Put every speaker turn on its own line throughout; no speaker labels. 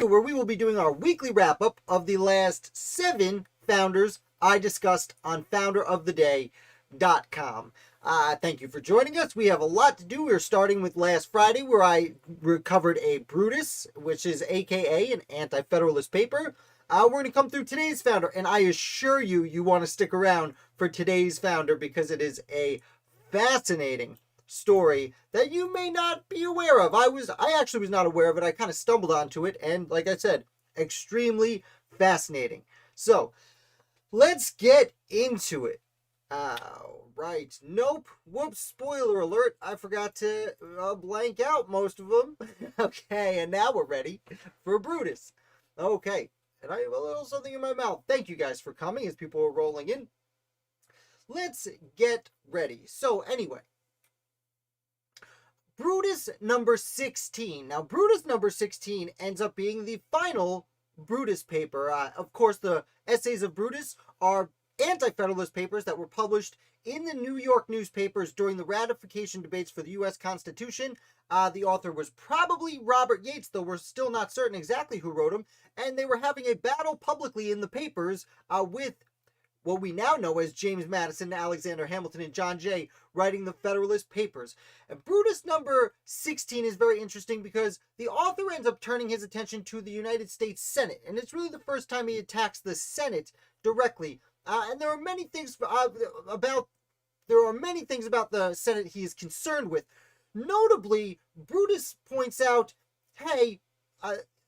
where we will be doing our weekly wrap-up of the last 7 founders I discussed on founderoftheday.com. Thank you for joining us. We have a lot to do. We're starting with last Friday, where I covered a Brutus, which is aka an anti-federalist paper. We're going to come through today's founder, and I assure you, you want to stick around for today's founder because it is a fascinating story that you may not be aware of. I actually was not aware of it. I kind of stumbled onto it, and like I said, extremely fascinating. So let's get into it. Right. Nope. Whoops. Spoiler alert. I forgot to blank out most of them. Okay, and now we're ready for Brutus. Okay, and I have a little something in my mouth. Thank you guys for coming as people are rolling in. Let's get ready. So anyway, Brutus number 16. Now, Brutus number 16 ends up being the final Brutus paper. Of course, the essays of Brutus are anti-federalist papers that were published in the New York newspapers during the ratification debates for the U.S. Constitution. The author was probably Robert Yates, though we're still not certain exactly who wrote them. And they were having a battle publicly in the papers with what we now know as James Madison, Alexander Hamilton, and John Jay writing the Federalist Papers. And Brutus number 16 is very interesting because the author ends up turning his attention to the United States Senate. And it's really the first time he attacks the Senate directly. And there are many things about the Senate he is concerned with. Notably, Brutus points out, hey,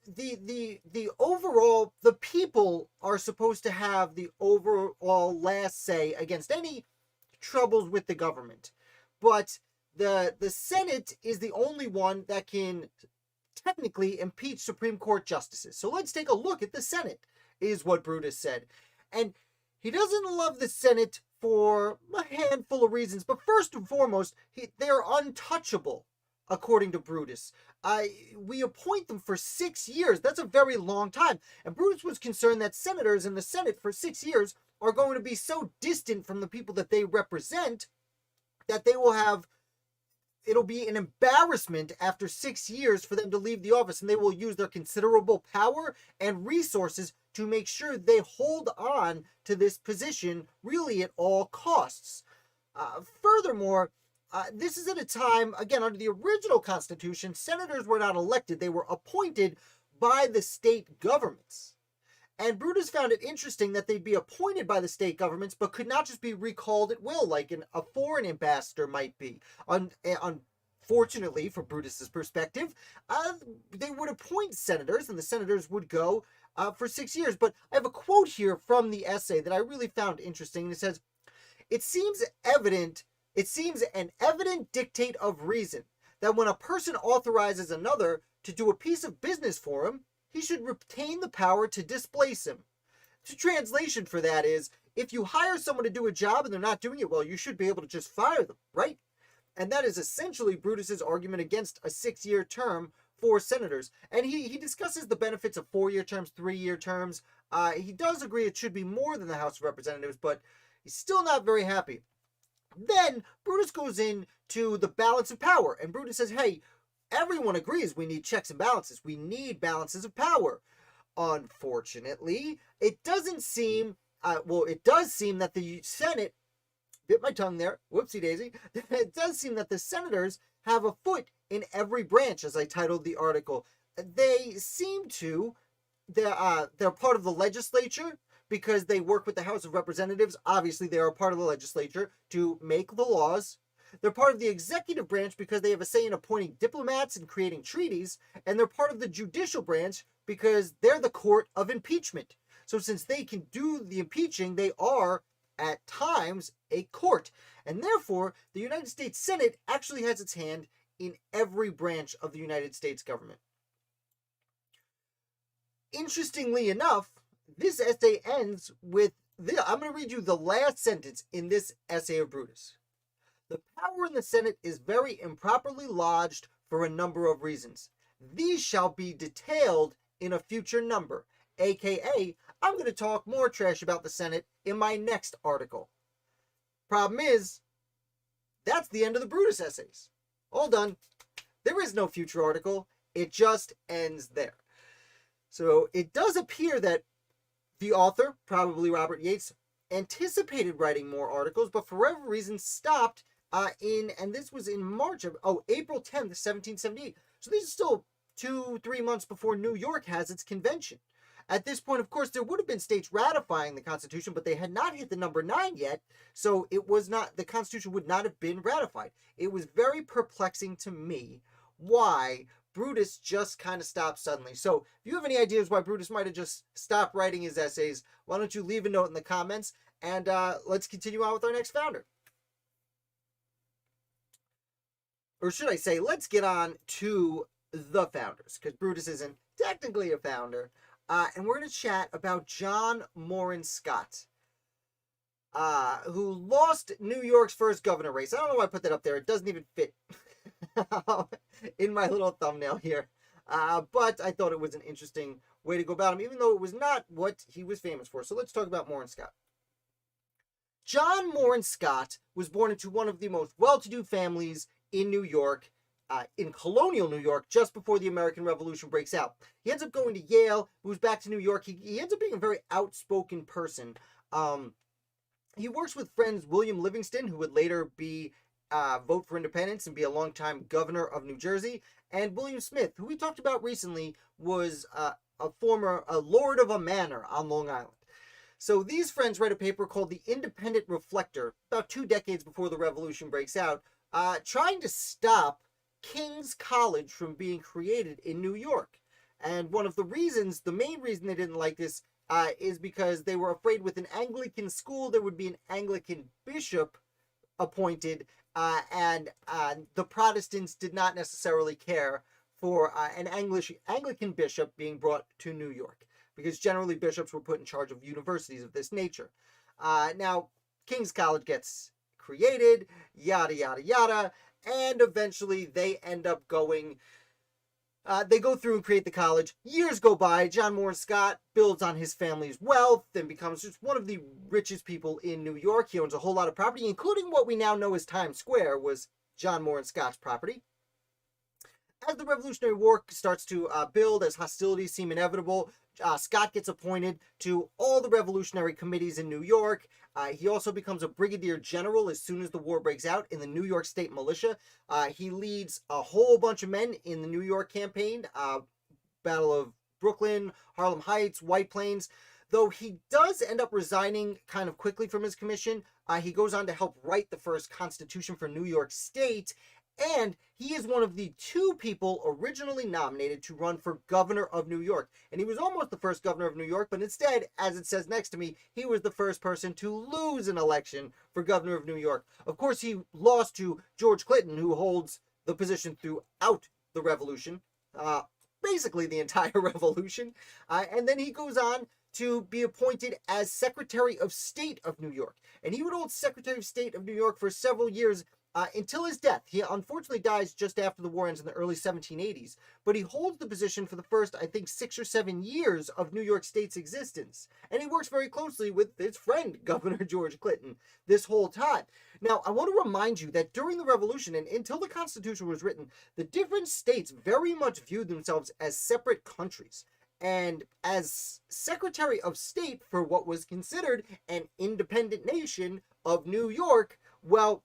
the overall, the people are supposed to have the overall last say against any troubles with the government. But the Senate is the only one that can technically impeach Supreme Court justices. So let's take a look at the Senate, is what Brutus said. And he doesn't love the Senate for a handful of reasons, but first and foremost, they're untouchable, according to Brutus. We appoint them for 6 years. That's a very long time. And Brutus was concerned that senators in the Senate for 6 years are going to be so distant from the people that they represent that it'll be an embarrassment after 6 years for them to leave the office, and they will use their considerable power and resources to make sure they hold on to this position really at all costs. Furthermore, this is at a time, again, under the original Constitution, senators were not elected. They were appointed by the state governments. And Brutus found it interesting that they'd be appointed by the state governments, but could not just be recalled at will, like a foreign ambassador might be. Unfortunately, from Brutus's perspective, they would appoint senators, and the senators would go for 6 years. But I have a quote here from the essay that I really found interesting, and it says, It seems an evident dictate of reason that when a person authorizes another to do a piece of business for him, he should retain the power to displace him. The translation for that is, if you hire someone to do a job and they're not doing it well, you should be able to just fire them, right? And that is essentially Brutus's argument against a 6-year term for senators. And he discusses the benefits of 4-year terms, 3-year terms. He does agree it should be more than the House of Representatives, but he's still not very happy. Then Brutus goes into the balance of power, and Brutus says, hey, everyone agrees we need checks and balances. We need balances of power. Unfortunately, it doesn't seem, it does seem that the Senate, bit my tongue there, whoopsie daisy, it does seem that the senators have a foot in every branch, as I titled the article. They seem to, they're part of the legislature, because they work with the House of Representatives. Obviously, they are a part of the legislature to make the laws. They're part of the executive branch because they have a say in appointing diplomats and creating treaties. And they're part of the judicial branch because they're the court of impeachment. So since they can do the impeaching, they are, at times, a court. And therefore, the United States Senate actually has its hand in every branch of the United States government. Interestingly enough, this essay ends with this. I'm going to read you the last sentence in this essay of Brutus. The power in the Senate is very improperly lodged for a number of reasons. These shall be detailed in a future number, aka I'm going to talk more trash about the Senate in my next article. Problem is, that's the end of the Brutus essays. All done. There is no future article. It just ends there. So it does appear that the author, probably Robert Yates, anticipated writing more articles, but for whatever reason stopped and this was in March of, April 10th, 1778. So these are still 2-3 months before New York has its convention. At this point, of course, there would have been states ratifying the Constitution, but they had not hit the number 9 yet, so the Constitution would not have been ratified. It was very perplexing to me why Brutus just kind of stopped suddenly. So if you have any ideas why Brutus might have just stopped writing his essays, why don't you leave a note in the comments, and let's continue on with our next founder. Or should I say, let's get on to the founders, because Brutus isn't technically a founder. And we're going to chat about John Morin Scott, who lost New York's first governor race. I don't know why I put that up there. It doesn't even fit in my little thumbnail here. But I thought it was an interesting way to go about him, even though it was not what he was famous for. So let's talk about Morin Scott. John Morin Scott was born into one of the most well-to-do families in New York, in colonial New York, just before the American Revolution breaks out. He ends up going to Yale, moves back to New York. He ends up being a very outspoken person. He works with friends William Livingston, who would later be vote for independence and be a longtime governor of New Jersey, and William Smith, who we talked about recently, was a lord of a manor on Long Island. So these friends write a paper called the Independent Reflector, about 2 decades before the Revolution breaks out, trying to stop King's College from being created in New York. And one of the reasons, the main reason they didn't like this, is because they were afraid with an Anglican school there would be an Anglican bishop appointed, and the Protestants did not necessarily care for an Anglican bishop being brought to New York, because generally bishops were put in charge of universities of this nature. Now, King's College gets created, yada, yada, yada, and eventually they end up going, they go through and create the college. Years go by. John Morin Scott builds on his family's wealth and becomes just one of the richest people in New York. He owns a whole lot of property, including what we now know as Times Square was John Morin Scott's property. As the Revolutionary War starts to build, as hostilities seem inevitable, Scott gets appointed to all the revolutionary committees in New York. He also becomes a brigadier general as soon as the war breaks out in the New York State Militia. He leads a whole bunch of men in the New York campaign, Battle of Brooklyn, Harlem Heights, White Plains. Though he does end up resigning kind of quickly from his commission, he goes on to help write the first Constitution for New York State. And he is one of the 2 people originally nominated to run for governor of New York. And he was almost the first governor of New York, but instead, as it says next to me, he was the first person to lose an election for governor of New York. Of course, he lost to George Clinton, who holds the position throughout the revolution, basically the entire revolution. And then he goes on to be appointed as Secretary of State of New York. And he would hold Secretary of State of New York for several years, until his death. He unfortunately dies just after the war ends in the early 1780s, but he holds the position for the first, I think, 6 or 7 years of New York State's existence. And he works very closely with his friend, Governor George Clinton, this whole time. Now, I want to remind you that during the Revolution and until the Constitution was written, the different states very much viewed themselves as separate countries. And as Secretary of State for what was considered an independent nation of New York, well,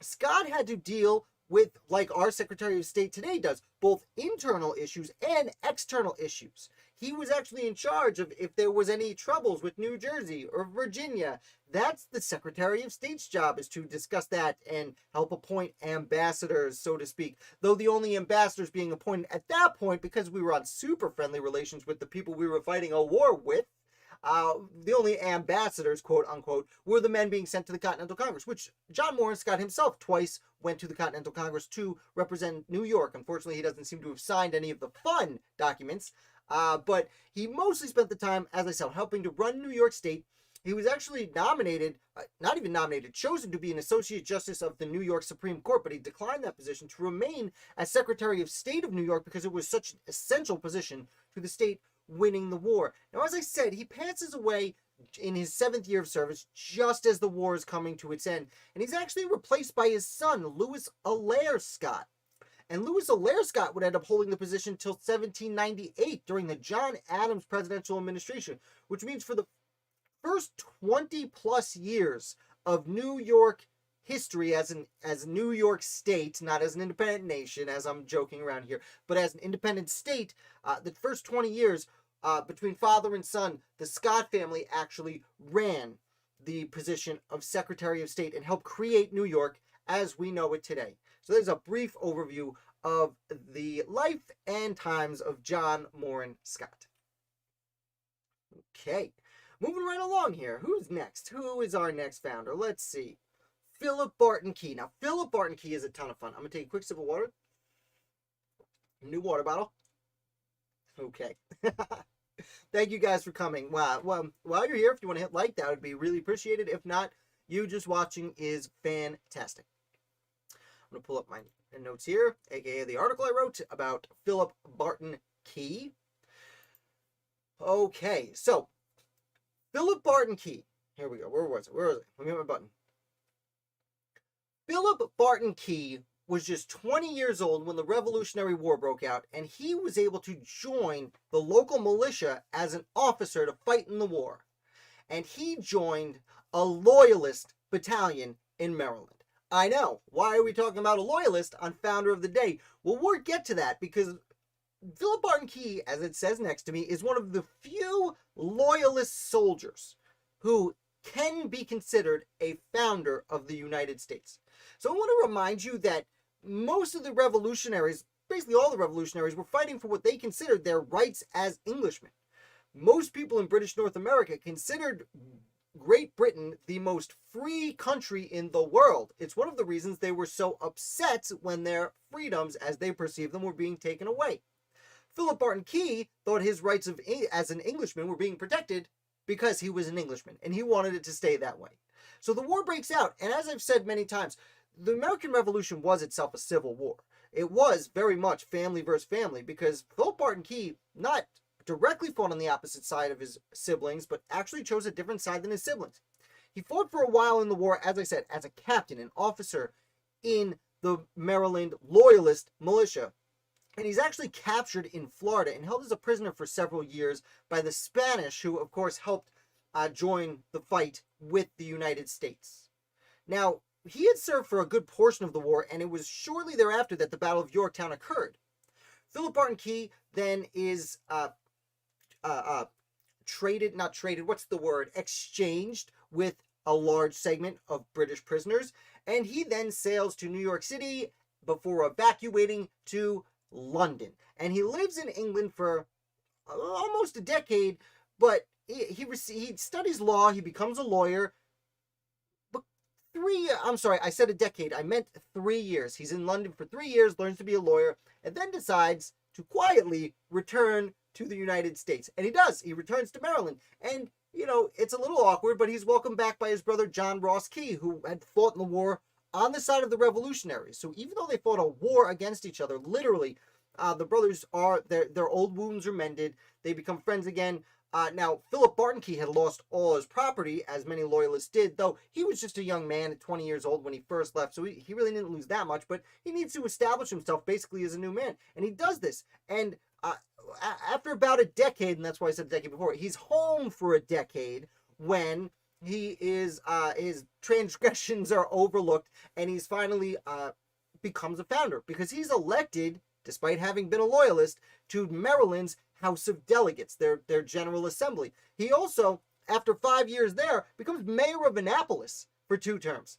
Scott had to deal with, like our Secretary of State today does, both internal issues and external issues. He was actually in charge of if there was any troubles with New Jersey or Virginia. That's the Secretary of State's job, is to discuss that and help appoint ambassadors, so to speak. Though the only ambassadors being appointed at that point, because we were on super friendly relations with the people we were fighting a war with, the only ambassadors, quote unquote, were the men being sent to the Continental Congress, which John Morin Scott himself twice went to the Continental Congress to represent New York. Unfortunately, he doesn't seem to have signed any of the fun documents, but he mostly spent the time, as I said, helping to run New York State. He was actually nominated, not even nominated, chosen to be an Associate Justice of the New York Supreme Court, but he declined that position to remain as Secretary of State of New York because it was such an essential position to the state winning the war. Now, as I said, he passes away in his 7th year of service just as the war is coming to its end, and he's actually replaced by his son, Louis Alaire Scott. And Louis Alaire Scott would end up holding the position until 1798 during the John Adams presidential administration, which means for the first 20 plus years of New York history as New York State, not as an independent nation, as I'm joking around here, but as an independent state, the first 20 years between father and son, the Scott family actually ran the position of Secretary of State and helped create New York as we know it today. So there's a brief overview of the life and times of John Morin Scott. Okay, moving right along here. Who's next? Who is our next founder? Let's see. Philip Barton Key. Now, Philip Barton Key is a ton of fun. I'm going to take a quick sip of water. New water bottle. Okay. Thank you guys for coming. Wow. Well, while you're here, if you want to hit like, that would be really appreciated. If not, you just watching is fantastic. I'm going to pull up my notes here, aka the article I wrote about Philip Barton Key. Okay, so Philip Barton Key. Here we go. Where was it? Let me hit my button. Philip Barton Key was just 20 years old when the Revolutionary War broke out, and he was able to join the local militia as an officer to fight in the war. And he joined a Loyalist battalion in Maryland. I know. Why are we talking about a Loyalist on Founder of the Day? Well, we'll get to that because Philip Barton Key, as it says next to me, is one of the few Loyalist soldiers who can be considered a founder of the United States. So I want to remind you that most of the revolutionaries, basically all the revolutionaries, were fighting for what they considered their rights as Englishmen. Most people in British North America considered Great Britain the most free country in the world. It's one of the reasons they were so upset when their freedoms, as they perceived them, were being taken away. Philip Barton Key thought his rights as an Englishman were being protected because he was an Englishman, and he wanted it to stay that way. So the war breaks out, and as I've said many times, the American Revolution was itself a civil war. It was very much family versus family because Philip Barton Key not directly fought on the opposite side of his siblings, but actually chose a different side than his siblings. He fought for a while in the war, as I said, as a captain, an officer in the Maryland Loyalist militia. And he's actually captured in Florida and held as a prisoner for several years by the Spanish, who, of course, helped join the fight with the United States. Now, he had served for a good portion of the war, and it was shortly thereafter that the Battle of Yorktown occurred. Philip Barton Key then is exchanged with a large segment of British prisoners, and he then sails to New York City before evacuating to London. And he lives in England for almost a decade, but he studies law, he becomes a lawyer. I said a decade, I meant 3 years. He's in London for 3 years, learns to be a lawyer, and then decides to quietly return to the United States. And he does. He returns to Maryland. And, you know, it's a little awkward, but he's welcomed back by his brother John Ross Key, who had fought in the war on the side of the revolutionaries. So even though they fought a war against each other, literally, the brothers their old wounds are mended. They become friends again. Now, Philip Barton Key had lost all his property, as many Loyalists did, though he was just a young man at 20 years old when he first left, so he really didn't lose that much, but he needs to establish himself basically as a new man, and he does this. And after about a decade, and that's why I said a decade before, he's home for a decade when he is his transgressions are overlooked, and he's finally becomes a founder, because he's elected, despite having been a Loyalist, to Maryland's House of Delegates, their General Assembly. He also, after 5 years there, becomes mayor of Annapolis for 2 terms.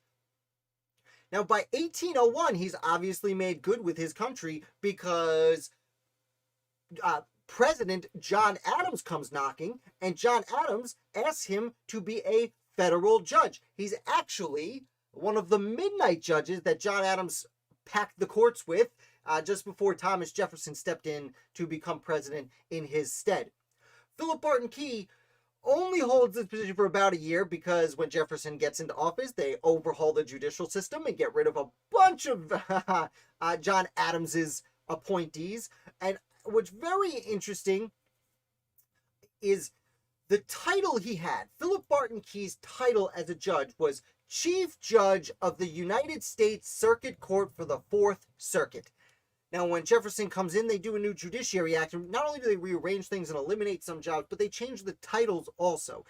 Now, by 1801, he's obviously made good with his country because President John Adams comes knocking, and John Adams asks him to be a federal judge. He's actually one of the midnight judges that John Adams packed the courts with just before Thomas Jefferson stepped in to become president in his stead. Philip Barton Key only holds this position for about a year because when Jefferson gets into office, they overhaul the judicial system and get rid of a bunch of John Adams's appointees. And what's very interesting is the title he had. Philip Barton Key's title as a judge was Chief Judge of the United States Circuit Court for the Fourth Circuit. Now, when Jefferson comes in, they do a new Judiciary Act, and not only do they rearrange things and eliminate some jobs, but they change the titles also.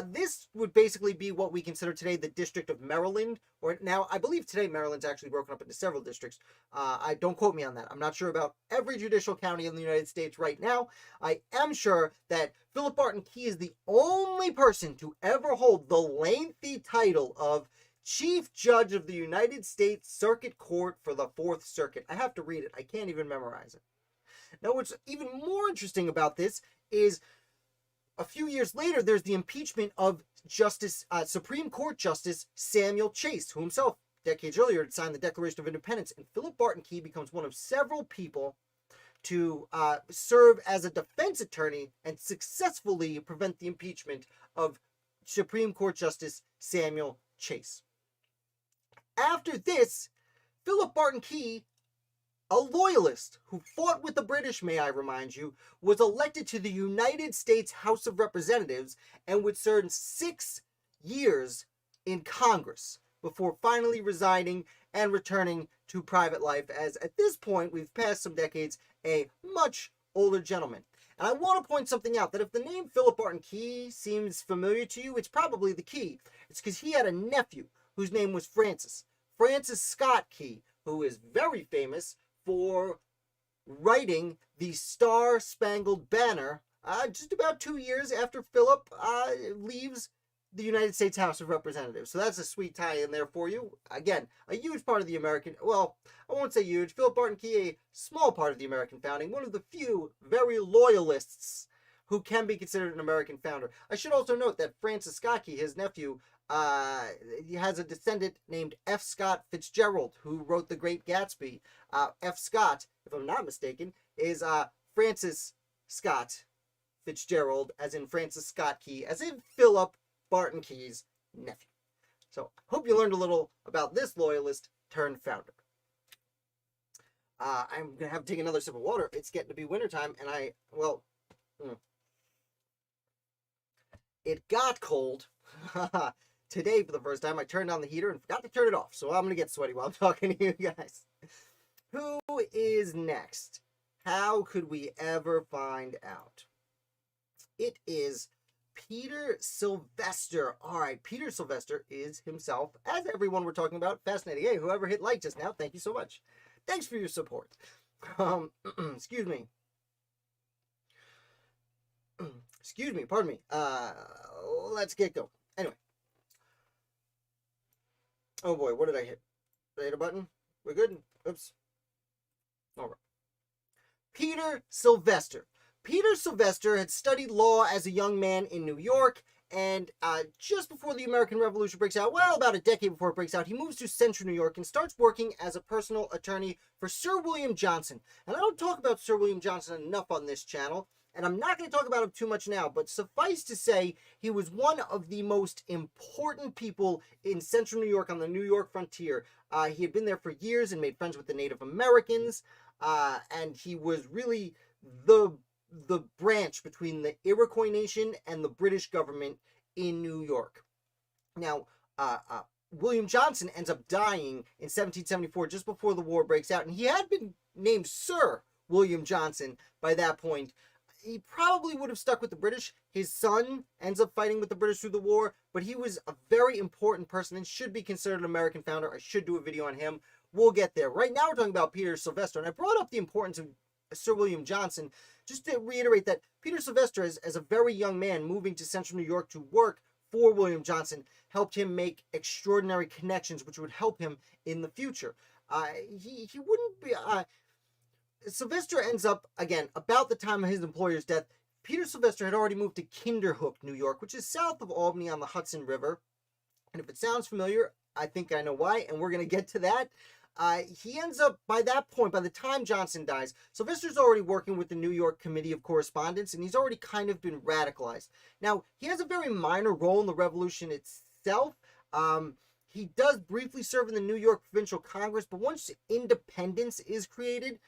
This would basically be what we consider today the District of Maryland, or now, I believe today Maryland's actually broken up into several districts. I don't quote me on that. I'm not sure about every judicial county in the United States right now. I am sure that Philip Barton Key is the only person to ever hold the lengthy title of Chief Judge of the United States Circuit Court for the Fourth Circuit. I have to read it. I can't even memorize it. Now, what's even more interesting about this is a few years later, there's the impeachment of Supreme Court Justice Samuel Chase, who himself, decades earlier, had signed the Declaration of Independence. And Philip Barton Key becomes one of several people to serve as a defense attorney and successfully prevent the impeachment of Supreme Court Justice Samuel Chase. After this, Philip Barton Key, a Loyalist who fought with the British, may I remind you, was elected to the United States House of Representatives and would serve 6 years in Congress before finally resigning and returning to private life, as at this point, we've passed some decades, a much older gentleman. And I want to point something out, that if the name Philip Barton Key seems familiar to you, it's probably the key. It's because he had a nephew whose name was Francis Scott Key, who is very famous for writing the Star-Spangled Banner just about 2 years after Philip leaves the United States House of Representatives. So that's a sweet tie in there for you. Again, a huge part of the American, well, I won't say huge, Philip Barton Key, a small part of the American founding, one of the few very loyalists who can be considered an American founder. I should also note that Francis Scott Key, his nephew, he has a descendant named F. Scott Fitzgerald, who wrote The Great Gatsby. F. Scott, if I'm not mistaken, is Francis Scott Fitzgerald, as in Francis Scott Key, as in Philip Barton Key's nephew. So, hope you learned a little about this Loyalist turned founder. I'm going to have to take another sip of water. It's getting to be wintertime, and it got cold. Today, for the first time, I turned on the heater and forgot to turn it off, so I'm going to get sweaty while I'm talking to you guys. Who is next? How could we ever find out? It is Peter Silvester. All right, Peter Silvester is himself, as everyone we're talking about, fascinating. Hey, whoever hit like just now, thank you so much. Thanks for your support. Excuse me. Excuse me, pardon me. Let's get going. Anyway. Oh boy, what did I hit? Did I hit a button? We're good? Oops. All right. Peter Silvester. Peter Silvester had studied law as a young man in New York, and just before the American Revolution breaks out, well, about a decade before it breaks out, he moves to central New York and starts working as a personal attorney for Sir William Johnson. And I don't talk about Sir William Johnson enough on this channel, and I'm not going to talk about him too much now, but suffice to say, he was one of the most important people in central New York on the New York frontier. He had been there for years and made friends with the Native Americans, and he was really the branch between the Iroquois nation and the British government in New York. Now, William Johnson ends up dying in 1774, just before the war breaks out, and he had been named Sir William Johnson by that point. He probably would have stuck with the British. His son ends up fighting with the British through the war, but he was a very important person and should be considered an American founder. I should do a video on him. We'll get there. Right now we're talking about Peter Silvester, and I brought up the importance of Sir William Johnson just to reiterate that Peter Silvester, as a very young man moving to central New York to work for William Johnson, helped him make extraordinary connections which would help him in the future. He wouldn't be... Silvester ends up, again, about the time of his employer's death. Peter Silvester had already moved to Kinderhook, New York, which is south of Albany on the Hudson River. And if it sounds familiar, I think I know why, and we're going to get to that. He ends up, by that point, by the time Johnson dies, Silvester's already working with the New York Committee of Correspondence, and he's already kind of been radicalized. Now, he has a very minor role in the revolution itself. He does briefly serve in the New York Provincial Congress, but once independence is created,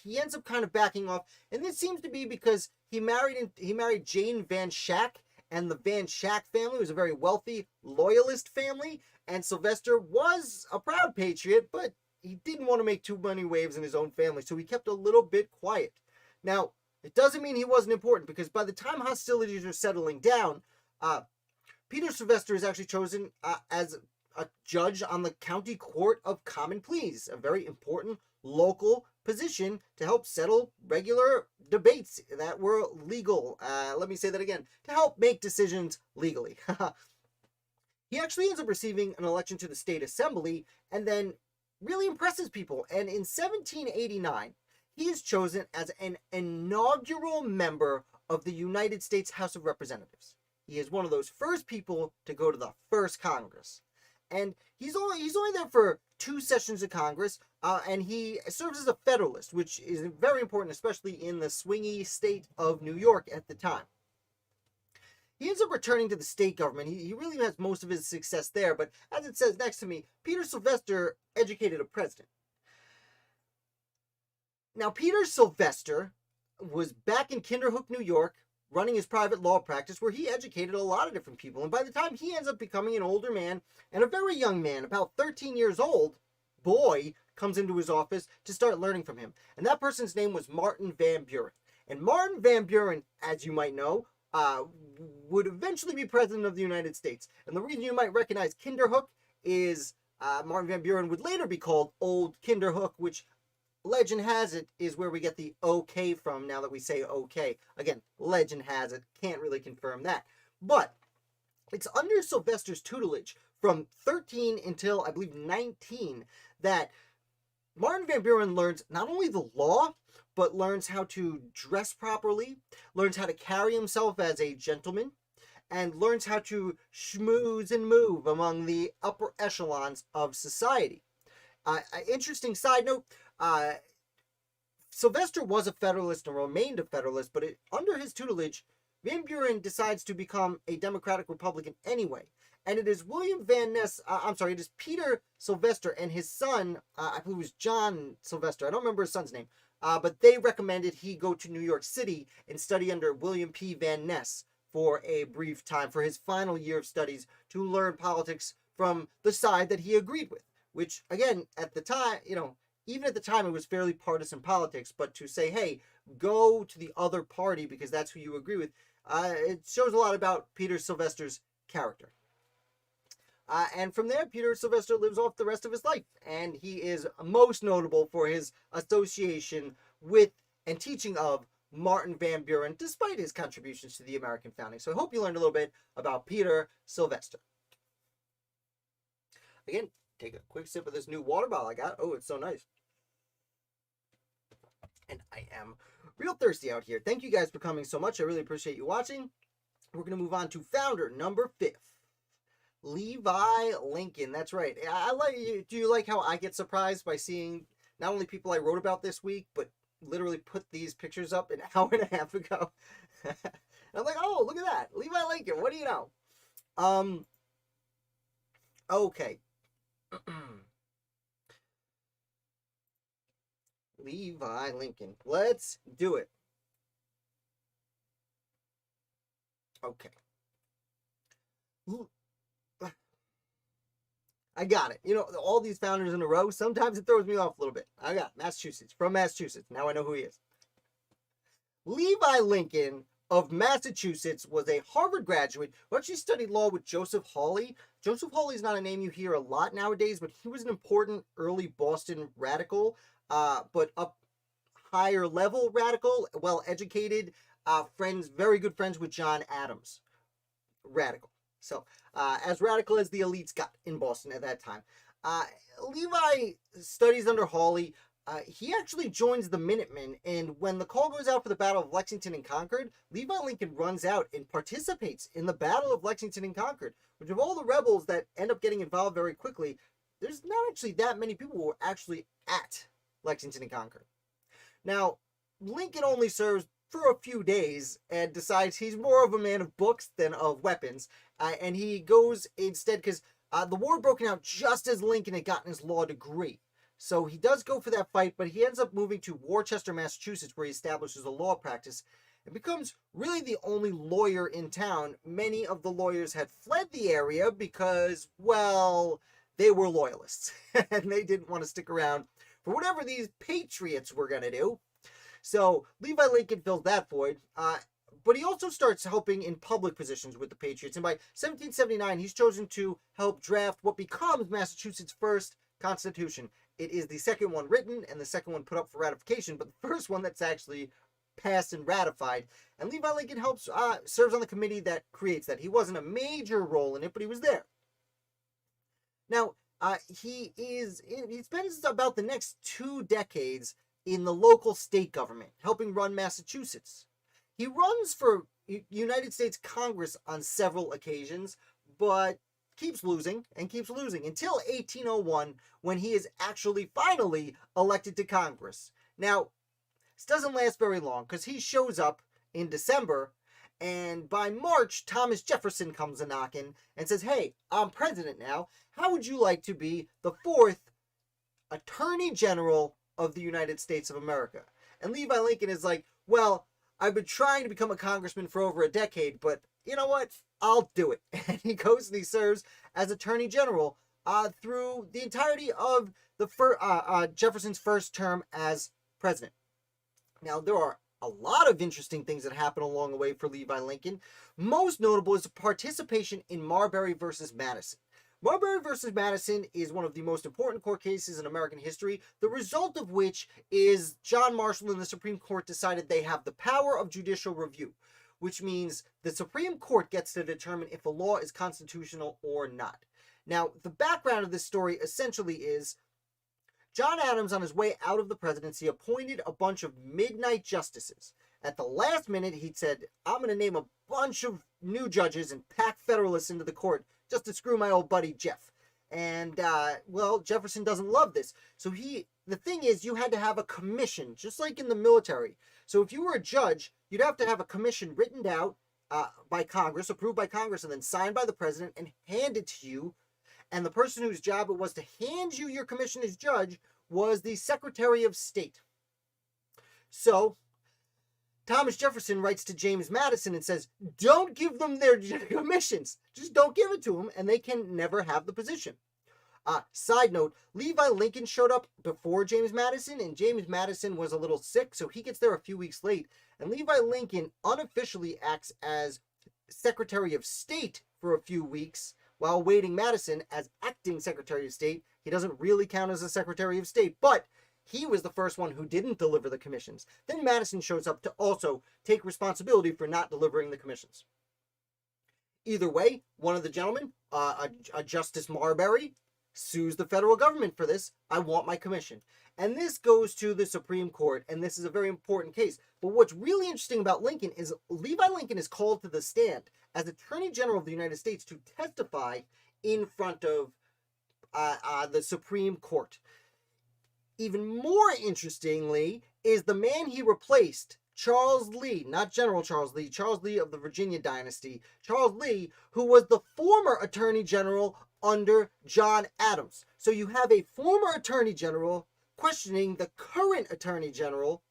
he ends up kind of backing off, and this seems to be because he married Jane Van Schack, and the Van Schack family was a very wealthy Loyalist family, and Silvester was a proud patriot, but he didn't want to make too many waves in his own family, so he kept a little bit quiet. Now, it doesn't mean he wasn't important, because by the time hostilities are settling down, Peter Silvester is actually chosen as a judge on the County Court of Common Pleas, a very important local position to help settle regular debates that were legal. Let me say that again, to help make decisions legally. He actually ends up receiving an election to the state assembly and then really impresses people. And in 1789, he is chosen as an inaugural member of the United States House of Representatives. He is one of those first people to go to the first Congress. And he's only there for 2 sessions of Congress, and he serves as a Federalist, which is very important, especially in the swingy state of New York at the time. He ends up returning to the state government. He really has most of his success there, but as it says next to me, Peter Silvester educated a president. Now, Peter Silvester was back in Kinderhook, New York, running his private law practice, where he educated a lot of different people. And by the time he ends up becoming an older man, and a very young man, about 13 years old, boy, comes into his office to start learning from him. And that person's name was Martin Van Buren. And Martin Van Buren, as you might know, would eventually be president of the United States. And the reason you might recognize Kinderhook is Martin Van Buren would later be called Old Kinderhook, which legend has it is where we get the OK from, now that we say OK. Again, legend has it, can't really confirm that. But it's under Silvester's tutelage from 13 until, I believe, 19 that Martin Van Buren learns not only the law, but learns how to dress properly, learns how to carry himself as a gentleman, and learns how to schmooze and move among the upper echelons of society. Interesting side note, Silvester was a Federalist and remained a Federalist, but under his tutelage, Van Buren decides to become a Democratic Republican anyway. And it is it is Peter Silvester and his son, I believe it was John Silvester, I don't remember his son's name, but they recommended he go to New York City and study under William P. Van Ness for a brief time, for his final year of studies, to learn politics from the side that he agreed with. Which, again, at the time, even at the time, it was fairly partisan politics, but to say, hey, go to the other party because that's who you agree with, it shows a lot about Peter Silvester's character. And from there, Peter Silvester lives off the rest of his life, and he is most notable for his association with and teaching of Martin Van Buren, despite his contributions to the American founding. So I hope you learned a little bit about Peter Silvester. Again, take a quick sip of this new water bottle I got. Oh, it's so nice. And I am real thirsty out here. Thank you guys for coming so much. I really appreciate you watching. We're going to move on to founder number 5. Levi Lincoln. That's right. Do you like how I get surprised by seeing not only people I wrote about this week, but literally put these pictures up an hour and a half ago? I'm like, oh, look at that. Levi Lincoln. What do you know? Okay. Levi Lincoln. Let's do it. Okay. I got it. All these founders in a row, sometimes it throws me off a little bit. I got Massachusetts. From Massachusetts. Now I know who he is. Levi Lincoln of Massachusetts was a Harvard graduate who actually studied law with Joseph Hawley. Joseph Hawley is not a name you hear a lot nowadays, but he was an important early Boston radical, but up higher level radical, well-educated, very good friends with John Adams. Radical. So, as radical as the elites got in Boston at that time. Levi studies under Hawley. He actually joins the Minutemen, and when the call goes out for the Battle of Lexington and Concord, Levi Lincoln runs out and participates in the Battle of Lexington and Concord, which of all the rebels that end up getting involved very quickly, there's not actually that many people who are actually at Lexington and Concord. Now, Lincoln only serves for a few days and decides he's more of a man of books than of weapons, and he goes instead because the war broken out just as Lincoln had gotten his law degree. So he does go for that fight, but he ends up moving to Worcester, Massachusetts, where he establishes a law practice and becomes really the only lawyer in town. Many of the lawyers had fled the area because, well, they were loyalists, and they didn't want to stick around for whatever these patriots were going to do. So Levi Lincoln fills that void, but he also starts helping in public positions with the Patriots, and by 1779, he's chosen to help draft what becomes Massachusetts' first constitution. It is the second one written and the second one put up for ratification, but the first one that's actually passed and ratified. And Levi Lincoln helps serves on the committee that creates that. He wasn't a major role in it, but he was there. Now, he spends about the next 2 decades in the local state government, helping run Massachusetts. He runs for United States Congress on several occasions, but keeps losing until 1801, when he is actually finally elected to Congress. Now, this doesn't last very long, because he shows up in December, and by March, Thomas Jefferson comes a-knocking and says, hey, I'm president now. How would you like to be the 4th Attorney General of the United States of America? And Levi Lincoln is like, well, I've been trying to become a congressman for over a decade, but you know what? I'll do it. And he goes and he serves as Attorney General through the entirety of Jefferson's first term as president. Now, there are a lot of interesting things that happen along the way for Levi Lincoln. Most notable is participation in Marbury versus Madison. Marbury versus Madison is one of the most important court cases in American history, the result of which is John Marshall and the Supreme Court decided they have the power of judicial review, which means the Supreme Court gets to determine if a law is constitutional or not. Now, the background of this story essentially is John Adams, on his way out of the presidency, appointed a bunch of midnight justices. At the last minute, he said, I'm going to name a bunch of new judges and pack Federalists into the court just to screw my old buddy Jeff. And, well, Jefferson doesn't love this. So the thing is, you had to have a commission, just like in the military. So if you were a judge, you'd have to have a commission written out by Congress, approved by Congress, and then signed by the president and handed to you. And the person whose job it was to hand you your commission as judge was the Secretary of State. So Thomas Jefferson writes to James Madison and says, don't give them their commissions. Just don't give it to them, and they can never have the position. Side note, Levi Lincoln showed up before James Madison, and James Madison was a little sick, so he gets there a few weeks late. And Levi Lincoln unofficially acts as Secretary of State for a few weeks, while awaiting Madison as acting Secretary of State. He doesn't really count as a Secretary of State, but he was the first one who didn't deliver the commissions. Then Madison shows up to also take responsibility for not delivering the commissions. Either way, one of the gentlemen, a Justice Marbury, sues the federal government for this. I want my commission. And this goes to the Supreme Court, and this is a very important case. But what's really interesting about Lincoln is Levi Lincoln is called to the stand as Attorney General of the United States to testify in front of the Supreme Court. Even more interestingly is the man he replaced, Charles Lee, not General Charles Lee of the Virginia dynasty, Charles Lee, who was the former Attorney General under John Adams. So you have a former Attorney General questioning the current Attorney General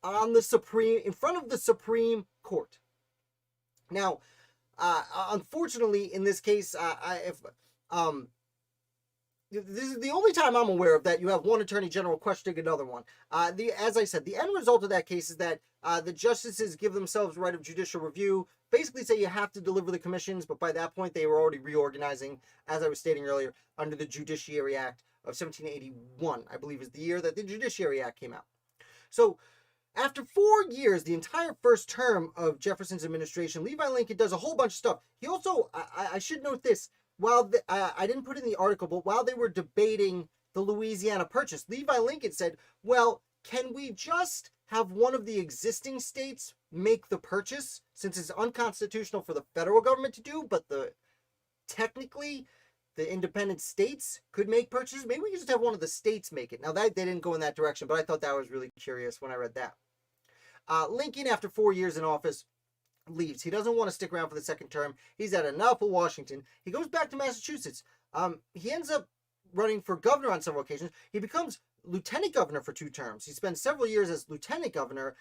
in front of the Supreme Court. Now, unfortunately, in this case, this is the only time I'm aware of that you have one Attorney General questioning another one. As I said, the end result of that case is that the justices give themselves right of judicial review, basically say you have to deliver the commissions, but by that point they were already reorganizing, as I was stating earlier, under the Judiciary Act of 1781, I believe is the year that the Judiciary Act came out. So after 4 years, the entire first term of Jefferson's administration, Levi Lincoln does a whole bunch of stuff. He also, I should note this, I didn't put it in the article, but while they were debating the Louisiana Purchase, Levi Lincoln said, well, can we just have one of the existing states make the purchase, since it's unconstitutional for the federal government to do, but technically the independent states could make purchases? Maybe we could just have one of the states make it. Now, they didn't go in that direction, but I thought that was really curious when I read that. Lincoln, after 4 years in office, leaves. He doesn't want to stick around for the second term. He's had enough of Washington. He goes back to Massachusetts. He ends up running for governor on several occasions. He becomes lieutenant governor for 2 terms. He spends several years as lieutenant governor.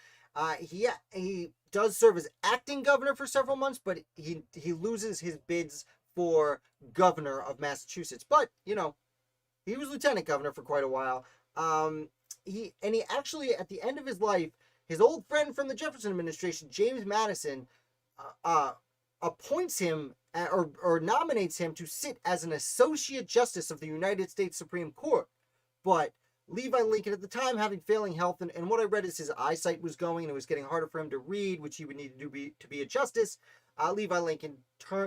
He does serve as acting governor for several months, but he loses his bids for governor of Massachusetts. But, He was lieutenant governor for quite a while. He actually, at the end of his life, his old friend from the Jefferson administration, James Madison, appoints him or nominates him to sit as an associate justice of the United States Supreme Court. But Levi Lincoln, at the time, having failing health, and what I read is his eyesight was going, and it was getting harder for him to read, which he would need to do to be a justice. Levi Lincoln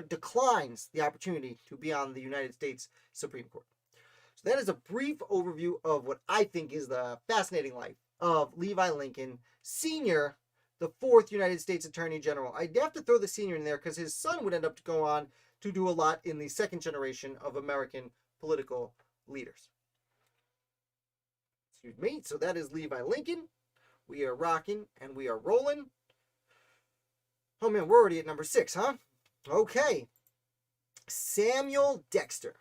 declines the opportunity to be on the United States Supreme Court. So that is a brief overview of what I think is the fascinating life of Levi Lincoln, Sr., the 4th United States Attorney General. I'd have to throw the senior in there because his son would end up to go on to do a lot in the second generation of American political leaders. Excuse me. So that is Levi Lincoln. We are rocking and we are rolling. Oh man, we're already at number 6, huh? Okay. Samuel Dexter.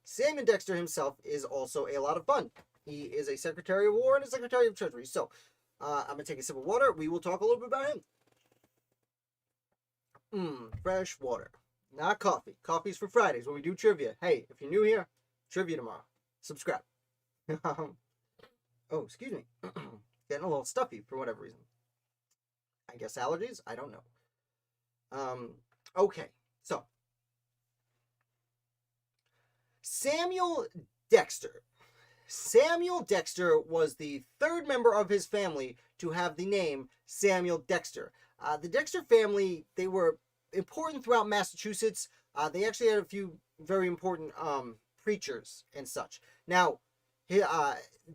Samuel Dexter himself is also a lot of fun. He is a Secretary of War and a Secretary of Treasury. So, I'm going to take a sip of water. We will talk a little bit about him. Fresh water. Not coffee. Coffee's for Fridays when we do trivia. Hey, if you're new here, trivia tomorrow. Subscribe. Oh, excuse me. Getting a little stuffy for whatever reason. I guess allergies? I don't know. Okay, so. Samuel Dexter. Samuel Dexter was the 3rd member of his family to have the name Samuel Dexter. The Dexter family, they were important throughout Massachusetts. They actually had a few very important preachers and such. Now,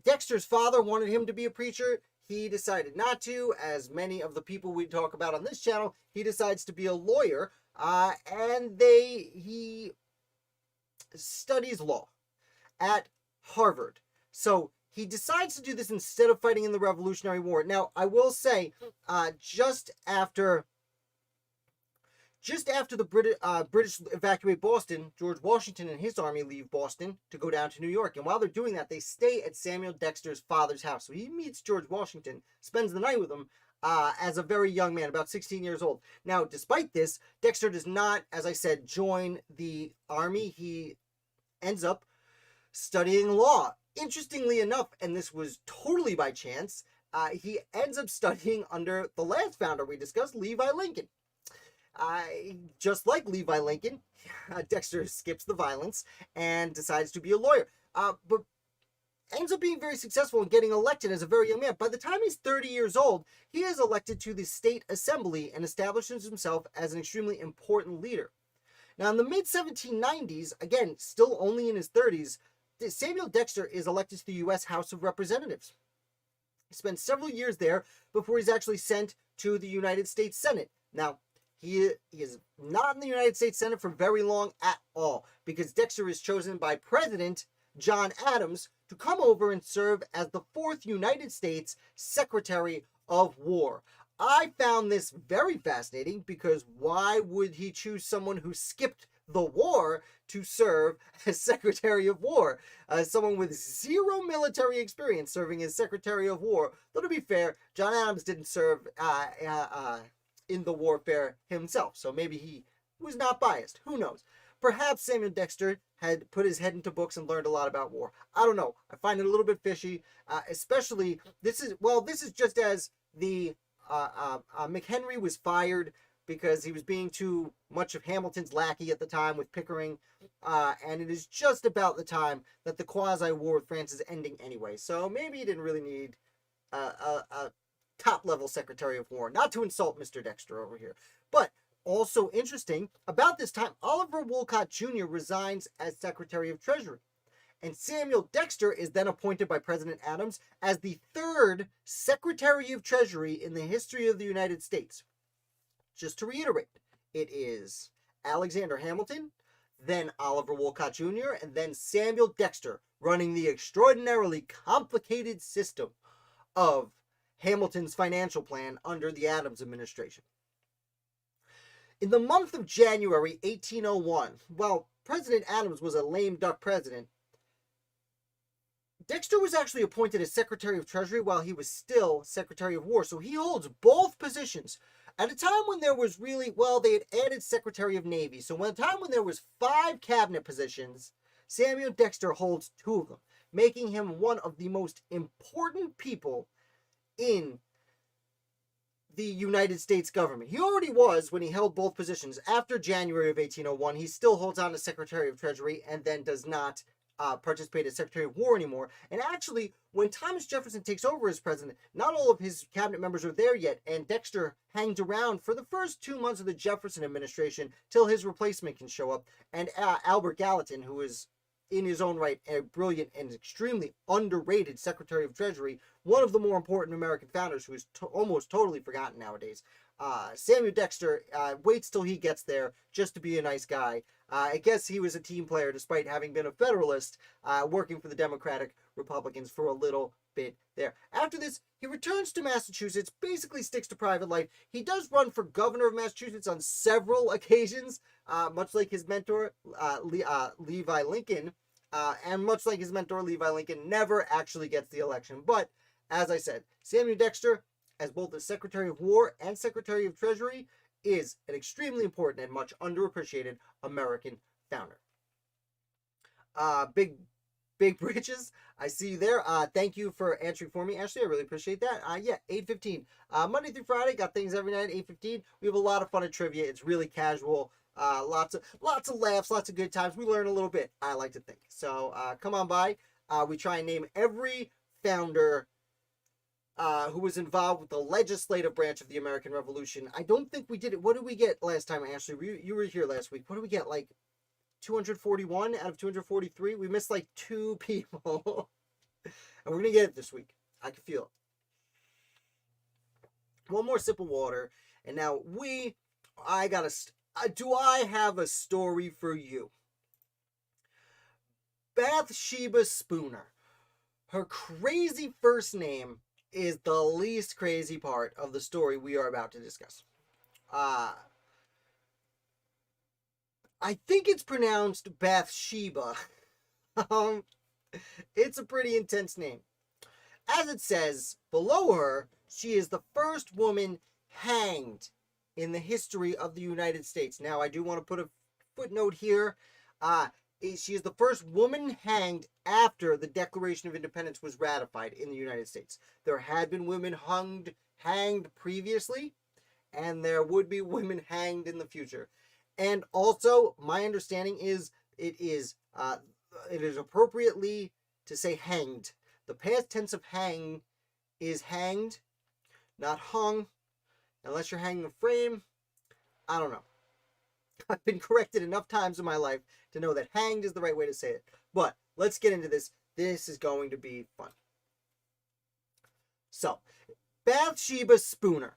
Dexter's father wanted him to be a preacher. He decided not to. As many of the people we talk about on this channel, he decides to be a lawyer, and he studies law at Harvard. So he decides to do this instead of fighting in the Revolutionary War. Now, I will say, just after the British evacuate Boston, George Washington and his army leave Boston to go down to New York. And while they're doing that, they stay at Samuel Dexter's father's house. So he meets George Washington, spends the night with him as a very young man, about 16 years old. Now, despite this, Dexter does not, as I said, join the army. He ends up studying law. Interestingly enough, and this was totally by chance, he ends up studying under the last founder we discussed, Levi Lincoln. Just like Levi Lincoln, Dexter skips the violence and decides to be a lawyer. But ends up being very successful in getting elected as a very young man. By the time he's 30 years old, he is elected to the state assembly and establishes himself as an extremely important leader. Now, in the mid-1790s, again, still only in his 30s, Samuel Dexter is elected to the U.S. House of Representatives. He spends several years there before he's actually sent to the United States Senate. Now, he is not in the United States Senate for very long at all, because Dexter is chosen by President John Adams to come over and serve as the 4th United States Secretary of War. I found this very fascinating because why would he choose someone who skipped the war to serve as Secretary of War? Someone with zero military experience serving as Secretary of War. Though to be fair, John Adams didn't serve in the warfare himself, so maybe he was not biased. Who knows? Perhaps Samuel Dexter had put his head into books and learned a lot about war. I don't know. I find it a little bit fishy, especially this is just as the McHenry was fired because he was being too much of Hamilton's lackey at the time with Pickering, and it is just about the time that the quasi-war with France is ending anyway. So maybe he didn't really need a top-level Secretary of War. Not to insult Mr. Dexter over here, but also interesting, about this time, Oliver Wolcott Jr. resigns as Secretary of Treasury. And Samuel Dexter is then appointed by President Adams as the 3rd Secretary of Treasury in the history of the United States. Just to reiterate, it is Alexander Hamilton, then Oliver Wolcott Jr., and then Samuel Dexter running the extraordinarily complicated system of Hamilton's financial plan under the Adams administration. In the month of January 1801, while President Adams was a lame duck president, Dexter was actually appointed as Secretary of Treasury while he was still Secretary of War. So he holds both positions at a time when there was really, they had added Secretary of Navy. So at a time when there was 5 cabinet positions, Samuel Dexter holds 2 of them, making him one of the most important people in the United States government. He already was when he held both positions. After January of 1801, he still holds on as Secretary of Treasury and then does not participate as Secretary of War anymore. And actually, when Thomas Jefferson takes over as president, not all of his cabinet members are there yet, and Dexter hangs around for the first 2 months of the Jefferson administration till his replacement can show up. And Albert Gallatin, who is in his own right a brilliant and extremely underrated Secretary of Treasury, one of the more important American founders who is almost totally forgotten nowadays. Samuel Dexter waits till he gets there just to be a nice guy. I guess he was a team player despite having been a Federalist, working for the Democratic Republicans for a little bit there. After this, he returns to Massachusetts, basically sticks to private life. He does run for governor of Massachusetts on several occasions, much like his mentor, Levi Lincoln, and much like his mentor, Levi Lincoln, never actually gets the election. But, as I said, Samuel Dexter, as both the Secretary of War and Secretary of Treasury, is an extremely important and much underappreciated American founder. Big bridges. I see you there. Thank you for answering for me, Ashley. I really appreciate that. Yeah, 8:15. Monday through Friday, got things every night at 8:15. We have a lot of fun at trivia. It's really casual. Lots of laughs, lots of good times. We learn a little bit, I like to think. So come on by. We try and name every founder who was involved with the legislative branch of the American Revolution. I don't think we did it. What did we get last time, Ashley? You were here last week. What did we get? Like 241 out of 243? We missed like 2 people. And we're going to get it this week. I can feel it. One more sip of water. And now do I have a story for you? Bathsheba Spooner. Her crazy first name is the least crazy part of the story we are about to discuss. I think it's pronounced Bathsheba. It's a pretty intense name. As it says below her, she is the first woman hanged in the history of the United States. Now, I do want to put a footnote here. She is the first woman hanged after the Declaration of Independence was ratified in the United States. There had been women hanged previously, and there would be women hanged in the future. And also, my understanding is it is appropriately to say hanged. The past tense of hang is hanged, not hung, unless you're hanging a frame. I don't know. I've been corrected enough times in my life to know that hanged is the right way to say it. But let's get into this. This is going to be fun. So, Bathsheba Spooner.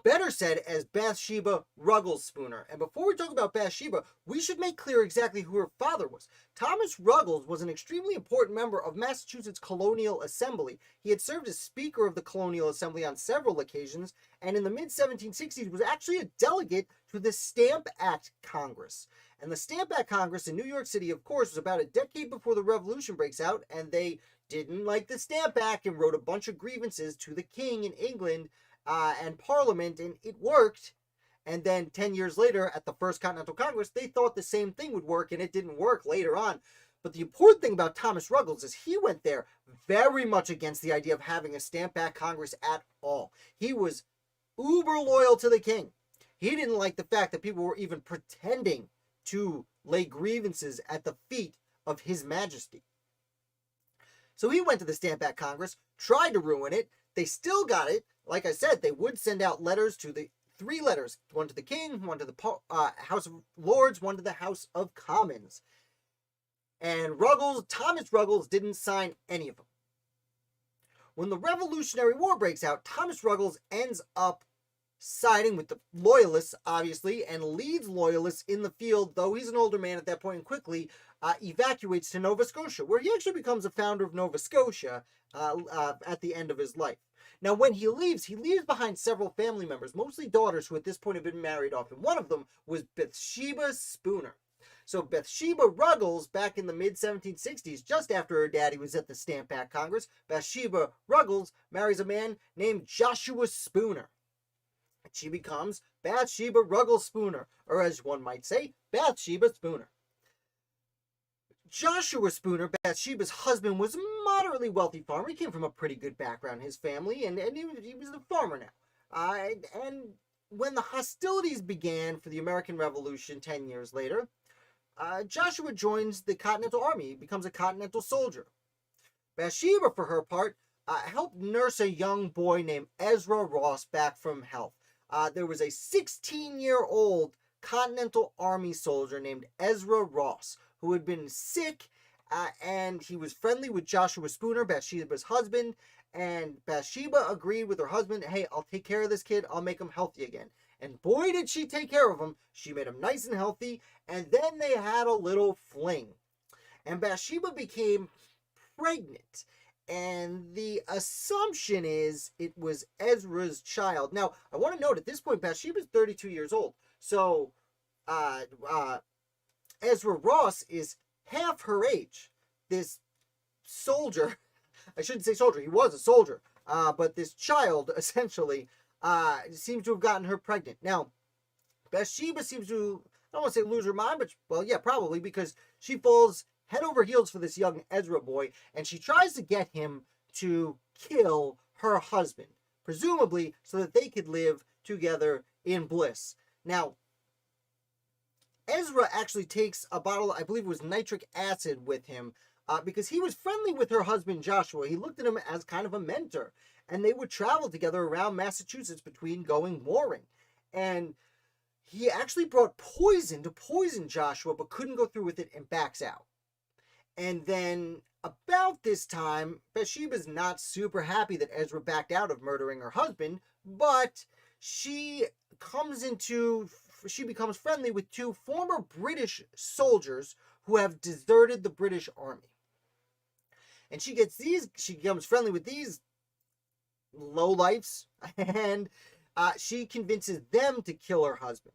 Better said as Bathsheba Ruggles Spooner. And before we talk about Bathsheba, we should make clear exactly who her father was. Thomas Ruggles was an extremely important member of Massachusetts Colonial Assembly. He had served as Speaker of the Colonial Assembly on several occasions, and in the mid-1760s was actually a delegate to the Stamp Act Congress. And the Stamp Act Congress in New York City, of course, was about a decade before the Revolution breaks out, and they didn't like the Stamp Act and wrote a bunch of grievances to the King in England and Parliament, and it worked. And then 10 years later, at the First Continental Congress, they thought the same thing would work, and it didn't work later on. But the important thing about Thomas Ruggles is he went there very much against the idea of having a Stamp Act Congress at all. He was uber loyal to the king. He didn't like the fact that people were even pretending to lay grievances at the feet of His Majesty. So he went to the Stamp Act Congress, tried to ruin it. They still got it. Like I said, they would send out letters to the 3 letters, one to the king, one to the House of Lords, one to the House of Commons. And Thomas Ruggles didn't sign any of them. When the Revolutionary War breaks out, Thomas Ruggles ends up siding with the Loyalists, obviously, and leads Loyalists in the field, though he's an older man at that point, and quickly evacuates to Nova Scotia, where he actually becomes a founder of Nova Scotia at the end of his life. Now, when he leaves behind several family members, mostly daughters who at this point have been married off, and one of them was Bathsheba Spooner. So Bathsheba Ruggles, back in the mid-1760s, just after her daddy was at the Stamp Act Congress, Bathsheba Ruggles marries a man named Joshua Spooner. She becomes Bathsheba Ruggles Spooner, or as one might say, Bathsheba Spooner. Joshua Spooner, Bathsheba's husband, was a moderately wealthy farmer. He came from a pretty good background, his family, and he was a farmer now. And when the hostilities began for the American Revolution 10 years later, Joshua joins the Continental Army. He becomes a Continental soldier. Bathsheba, for her part, helped nurse a young boy named Ezra Ross back from health. There was a 16-year-old Continental Army soldier named Ezra Ross who had been sick, and he was friendly with Joshua Spooner, Bathsheba's husband, and Bathsheba agreed with her husband, hey, I'll take care of this kid, I'll make him healthy again. And boy, did she take care of him. She made him nice and healthy, and then they had a little fling. And Bathsheba became pregnant, and the assumption is it was Ezra's child. Now, I want to note at this point, Bathsheba's 32 years old, so Ezra Ross is half her age. This soldier, I shouldn't say soldier, he was a soldier, but this child, essentially, seems to have gotten her pregnant. Now, Bathsheba seems to, I don't want to say lose her mind, but, well, yeah, probably, because she falls head over heels for this young Ezra boy, and she tries to get him to kill her husband, presumably so that they could live together in bliss. Now, Ezra actually takes a bottle, I believe it was nitric acid, with him because he was friendly with her husband Joshua. He looked at him as kind of a mentor, and they would travel together around Massachusetts between going warring. And he actually brought poison to poison Joshua, but couldn't go through with it and backs out. And then about this time, Bathsheba's not super happy that Ezra backed out of murdering her husband, but she becomes friendly with two former British soldiers who have deserted the British Army. And she becomes friendly with these lowlifes, and she convinces them to kill her husband.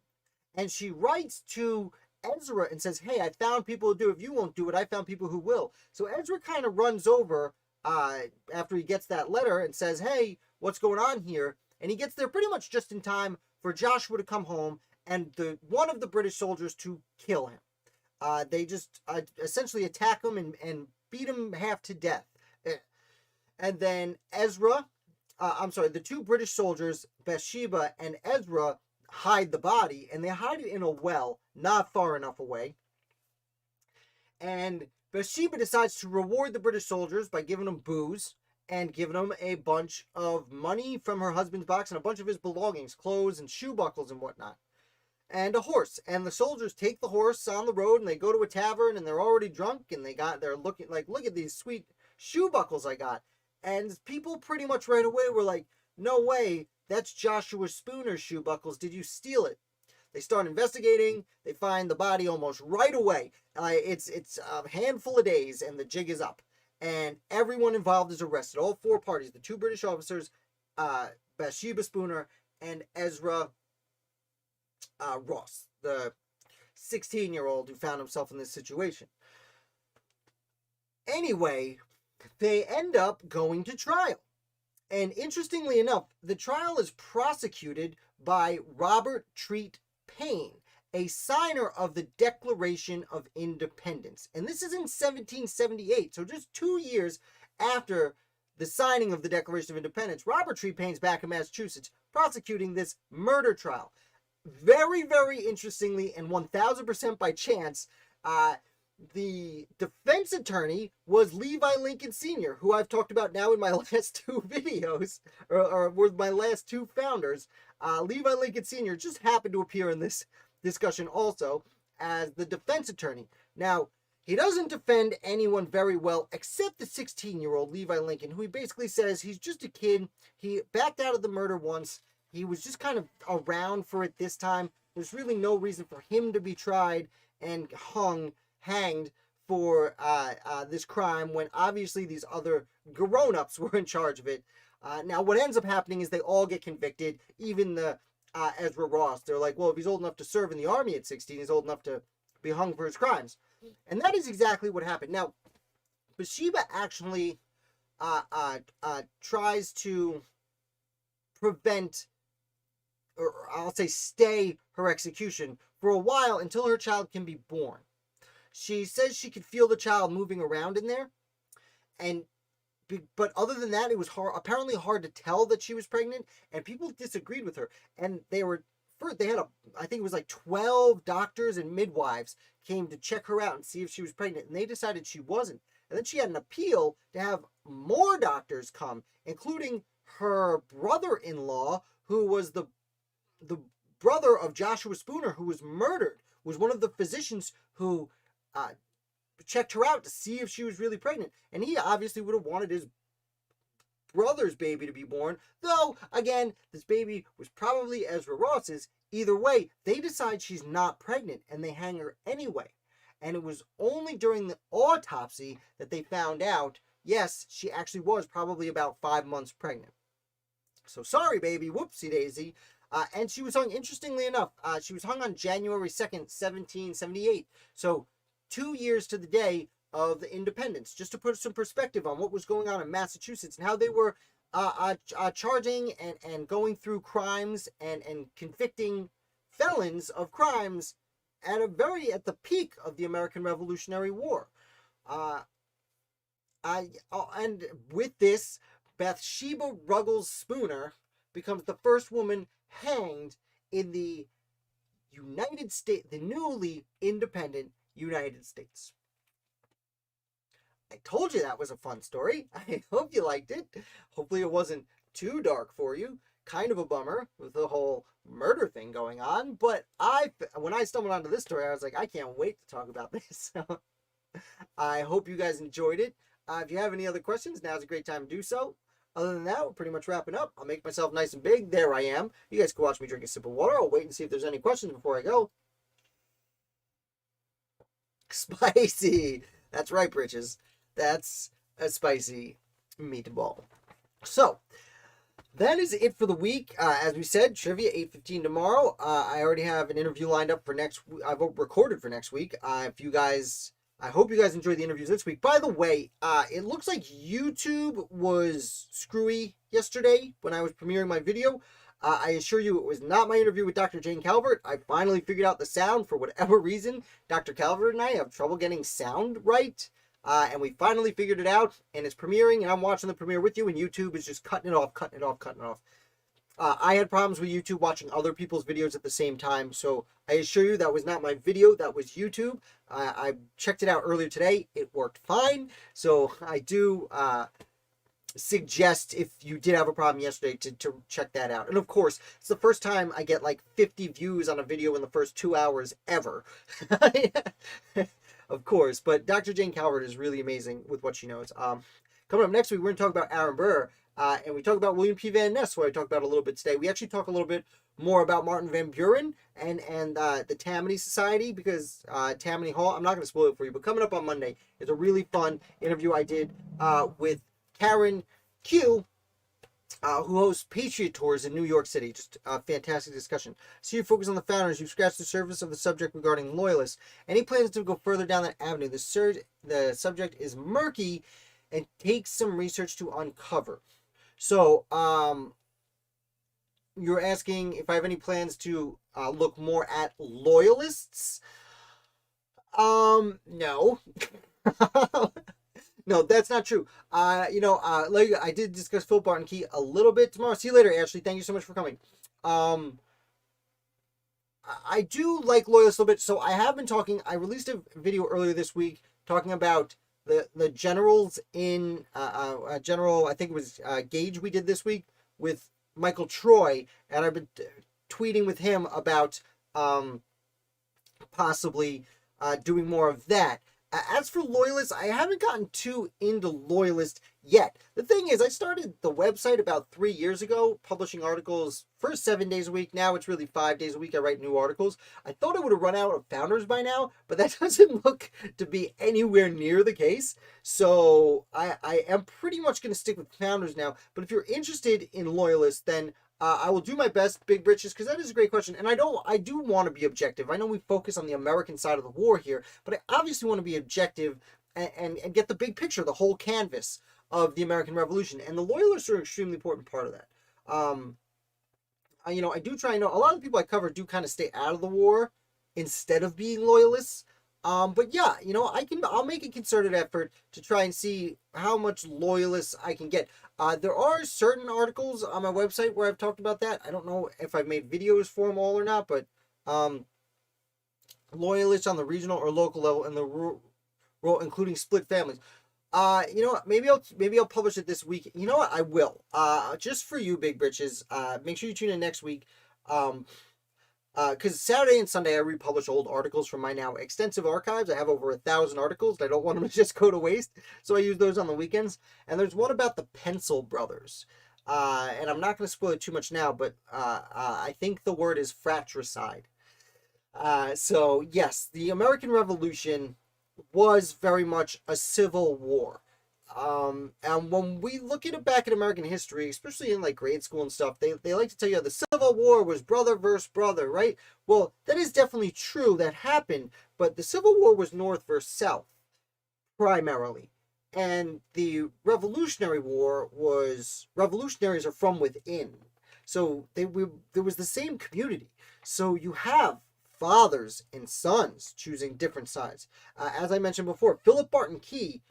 And she writes to Ezra and says, hey, I found people to do it. If you won't do it, I found people who will. So Ezra kind of runs over after he gets that letter and says, hey, what's going on here? And he gets there pretty much just in time for Joshua to come home and one of the British soldiers to kill him. They just essentially attack him and beat him half to death. And then the two British soldiers, Bathsheba and Ezra, hide the body, and they hide it in a well not far enough away. And Bathsheba decides to reward the British soldiers by giving them booze and giving them a bunch of money from her husband's box and a bunch of his belongings, clothes and shoe buckles and whatnot, and a horse. And the soldiers take the horse on the road, and they go to a tavern, and they're already drunk, and they're looking like, look at these sweet shoe buckles I got. And people pretty much right away were like, no way, that's Joshua Spooner's shoe buckles. Did you steal it? They start investigating. They find the body almost right away. It's a handful of days, and the jig is up. And everyone involved is arrested. All four parties, the two British officers, Bathsheba Spooner, and Ezra Ross, the 16-year-old who found himself in this situation. Anyway, they end up going to trial. And interestingly enough, the trial is prosecuted by Robert Treat Paine, a signer of the Declaration of Independence. And this is in 1778, so just 2 years after the signing of the Declaration of Independence. Robert Treat Paine's back in Massachusetts prosecuting this murder trial. Very, very interestingly, and 1000% by chance, the defense attorney was Levi Lincoln Sr., who I've talked about now in my last two videos, or were my last two founders. Levi Lincoln Sr. just happened to appear in this discussion also as the defense attorney. Now, he doesn't defend anyone very well except the 16-year-old Levi Lincoln, who he basically says he's just a kid. He backed out of the murder once. He was just kind of around for it this time. There's really no reason for him to be tried and hanged for this crime when obviously these other grown-ups were in charge of it. Now, what ends up happening is they all get convicted, even the Ezra Ross. They're like, well, if he's old enough to serve in the army at 16, he's old enough to be hung for his crimes. And that is exactly what happened. Now, Bathsheba actually tries to prevent, or I'll say stay her execution for a while until her child can be born. She says she could feel the child moving around in there, and but other than that, it was apparently hard to tell that she was pregnant, and people disagreed with her. And they had I think it was like 12 doctors and midwives came to check her out and see if she was pregnant, and they decided she wasn't. And then she had an appeal to have more doctors come, including her brother-in-law, who was the brother of Joshua Spooner, who was murdered, was one of the physicians who checked her out to see if she was really pregnant. And he obviously would have wanted his brother's baby to be born, though, again, this baby was probably Ezra Ross's. Either way, they decide she's not pregnant, and they hang her anyway. And it was only during the autopsy that they found out, yes, she actually was probably about 5 months pregnant. So sorry, baby, whoopsie daisy. And she was hung, interestingly enough, she was hung on January 2nd, 1778. So 2 years to the day of the independence, just to put some perspective on what was going on in Massachusetts and how they were charging and going through crimes and convicting felons of crimes at the peak of the American Revolutionary War. And with this, Bathsheba Ruggles Spooner becomes the first woman hanged in the United States, the newly independent United States. I told you that was a fun story. I hope you liked it. Hopefully it wasn't too dark for you. Kind of a bummer with the whole murder thing going on. But when I stumbled onto this story, I was like, I can't wait to talk about this. I hope you guys enjoyed it. If you have any other questions, now's a great time to do so. Other than that, we're pretty much wrapping up. I'll make myself nice and big. There I am. You guys can watch me drink a sip of water. I'll wait and see if there's any questions before I go. Spicy. That's right, britches. That's a spicy meatball. So, that is it for the week. As we said, trivia 8:15 tomorrow. I already have an interview lined up for next week. I've recorded for next week. I hope you guys enjoyed the interviews this week. By the way, it looks like YouTube was screwy yesterday when I was premiering my video. I assure you it was not my interview with Dr. Jane Calvert. I finally figured out the sound for whatever reason. Dr. Calvert and I have trouble getting sound right. And we finally figured it out, and it's premiering, and I'm watching the premiere with you, and YouTube is just cutting it off. I had problems with YouTube watching other people's videos at the same time, so I assure you that was not my video, that was YouTube. I checked it out earlier today. It worked fine, so I do suggest, if you did have a problem yesterday, to check that out. And of course, it's the first time I get like 50 views on a video in the first 2 hours ever. Of course, but Dr. Jane Calvert is really amazing with what she knows. Coming up next week, we're going to talk about Aaron Burr, and we talk about William P. Van Ness, who I talked about a little bit today. We actually talk a little bit more about Martin Van Buren and the Tammany Society, because Tammany Hall, I'm not going to spoil it for you, but coming up on Monday is a really fun interview I did with Karen Q, who hosts Patriot Tours in New York City. Just a fantastic discussion. So you focus on the founders. You've scratched the surface of the subject regarding Loyalists. Any plans to go further down that avenue? The subject is murky and takes some research to uncover. So, you're asking if I have any plans to look more at Loyalists? No. No, that's not true. Like I did discuss Philip Barton Key a little bit tomorrow. See you later, Ashley. Thank you so much for coming. I do like Loyalists a little bit. So I have been talking. I released a video earlier this week talking about the generals in General. I think it was Gage. We did this week with Michael Troy, and I've been tweeting with him about possibly doing more of that. As for Loyalists, I haven't gotten too into Loyalist yet. The thing is, I started the website about 3 years ago, publishing articles first 7 days a week. Now it's really 5 days a week I write new articles. I thought I would have run out of founders by now, but that doesn't look to be anywhere near the case. So I am pretty much going to stick with founders now. But if you're interested in Loyalists, then I will do my best, Big Britches, because that is a great question. And I do want to be objective. I know we focus on the American side of the war here, but I obviously want to be objective and get the big picture, the whole canvas of the American Revolution. And the Loyalists are an extremely important part of that. I do try and know, a lot of the people I cover do kind of stay out of the war instead of being Loyalists. But yeah, I'll make a concerted effort to try and see how much Loyalists I can get. There are certain articles on my website where I've talked about that. I don't know if I've made videos for them all or not, but um, Loyalists on the regional or local level and the rural, including split families. Maybe I'll publish it this week. You know what? I will. Just for you, big britches. Make sure you tune in next week. Because Saturday and Sunday I republish old articles from my now extensive archives. I have over 1,000 articles. I don't want them to just go to waste, so I use those on the weekends. And there's one about the Pencil Brothers. And I'm not going to spoil it too much now, but I think the word is fratricide. So yes, the American Revolution was very much a civil war. And when we look at it back in American history, especially in like grade school and stuff, they like to tell you the Civil War was brother versus brother, right? Well, that is definitely true. That happened, but the Civil War was North versus South, primarily. And the Revolutionary War was, revolutionaries are from within. So there was the same community. So you have fathers and sons choosing different sides. As I mentioned before, Philip Barton Key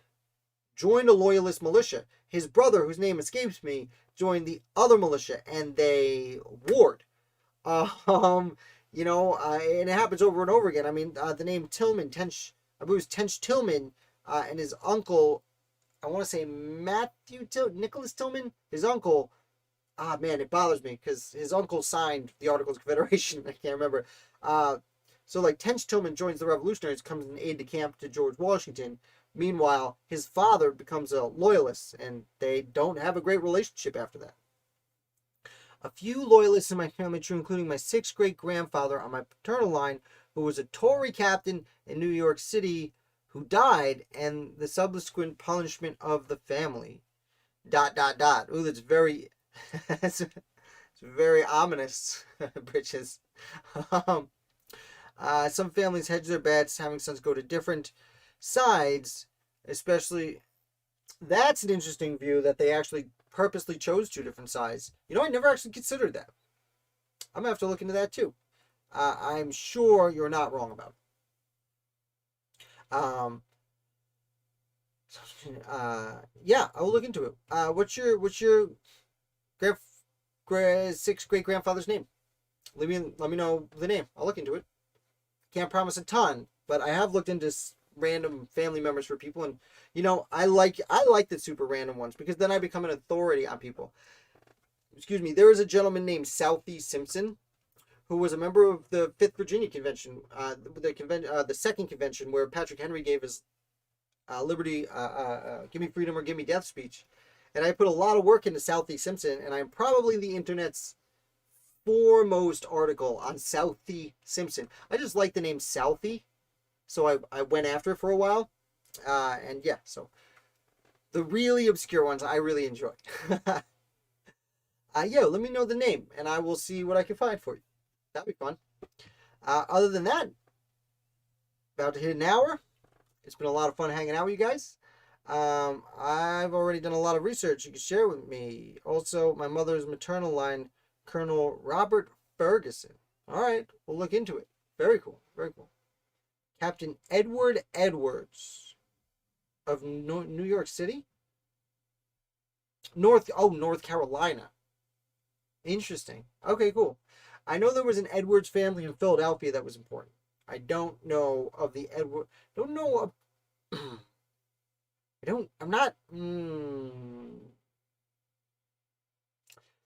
joined a Loyalist militia. His brother, whose name escapes me, joined the other militia, and they warred. And it happens over and over again. I mean, the name Tillman, I believe it was Tench Tillman, and his uncle, I want to say Nicholas Tillman, his uncle. Man, it bothers me because his uncle signed the Articles of Confederation. I can't remember. So like Tench Tillman joins the Revolutionaries, comes in aide de camp to George Washington. Meanwhile, his father becomes a Loyalist, and they don't have a great relationship after that. A few Loyalists in my family tree, including my 6th great-grandfather on my paternal line, who was a Tory captain in New York City, who died, and the subsequent punishment of the family. ... Ooh, that's very... it's very ominous, britches. Some families hedge their bets, having sons go to different sides, especially. That's an interesting view, that they actually purposely chose 2 different sides. I never actually considered that. I'm gonna have to look into that too. I'm sure you're not wrong about it. Yeah, I will look into it. What's your 6th great grandfather's name? Let me know the name. I'll look into it. Can't promise a ton, but I have looked into random family members for people, and I like the super random ones, because then I become an authority on people. Excuse me. There is a gentleman named Southey Simpson, who was a member of the 5th Virginia Convention, the second convention where Patrick Henry gave his liberty, give me freedom or give me death speech. And I put a lot of work into Southey Simpson, and I'm probably the internet's foremost article on Southey Simpson. I just like the name Southey, so I went after it for a while. And yeah, so the really obscure ones I really enjoy. Yeah, let me know the name, and I will see what I can find for you. That'd be fun. Other than that, about to hit an hour. It's been a lot of fun hanging out with you guys. I've already done a lot of research you can share with me. Also, my mother's maternal line, Colonel Robert Ferguson. All right, we'll look into it. Very cool. Very cool. Captain Edward Edwards of New York City? North Carolina. Interesting. Okay, cool. I know there was an Edwards family in Philadelphia that was important. I don't know of the Edward. Don't know of. I'm not.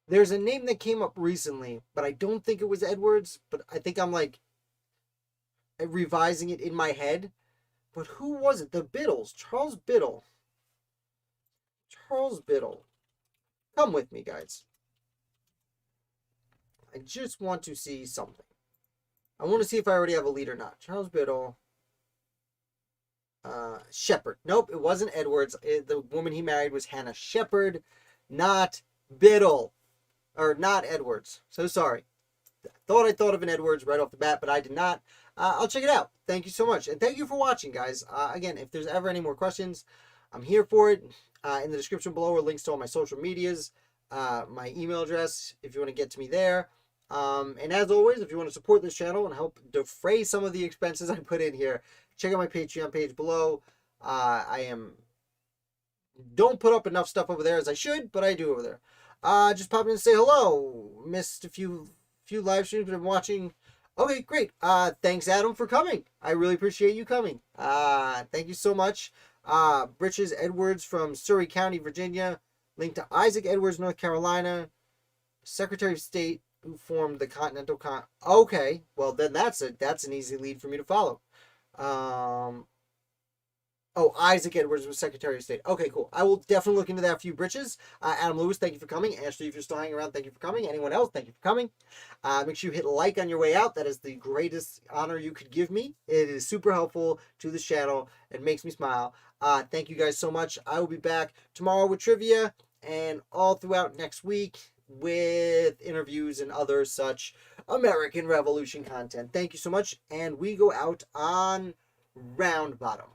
There's a name that came up recently, but I don't think it was Edwards. But I think I'm like revising it in my head. But who was it? The Biddles. Charles Biddle. Charles Biddle. Come with me, guys. I just want to see something. I want to see if I already have a lead or not. Charles Biddle. Shepherd. Nope, it wasn't Edwards. The woman he married was Hannah Shepherd, not Biddle. Or not Edwards. So sorry. I thought of an Edwards right off the bat, but I did not. I'll check it out. Thank you so much. And thank you for watching, guys. Again, if there's ever any more questions, I'm here for it. In the description below are links to all my social medias, my email address, if you want to get to me there. And as always, if you want to support this channel and help defray some of the expenses I put in here, check out my Patreon page below. Don't put up enough stuff over there as I should, but I do over there. Just pop in and say hello. Missed a few live streams, but I'm watching. Okay, great. Thanks, Adam, for coming. I really appreciate you coming. Thank you so much. Britches Edwards from Surrey County, Virginia. Link to Isaac Edwards, North Carolina. Secretary of State who formed the Continental Okay, well then that's an easy lead for me to follow. Isaac Edwards was Secretary of State. Okay, cool. I will definitely look into that for you, Britches. Adam Lewis, thank you for coming. Ashley, if you're still hanging around, thank you for coming. Anyone else, thank you for coming. Make sure you hit like on your way out. That is the greatest honor you could give me. It is super helpful to the channel. It makes me smile. Thank you guys so much. I will be back tomorrow with trivia and all throughout next week with interviews and other such American Revolution content. Thank you so much, and we go out on round bottom.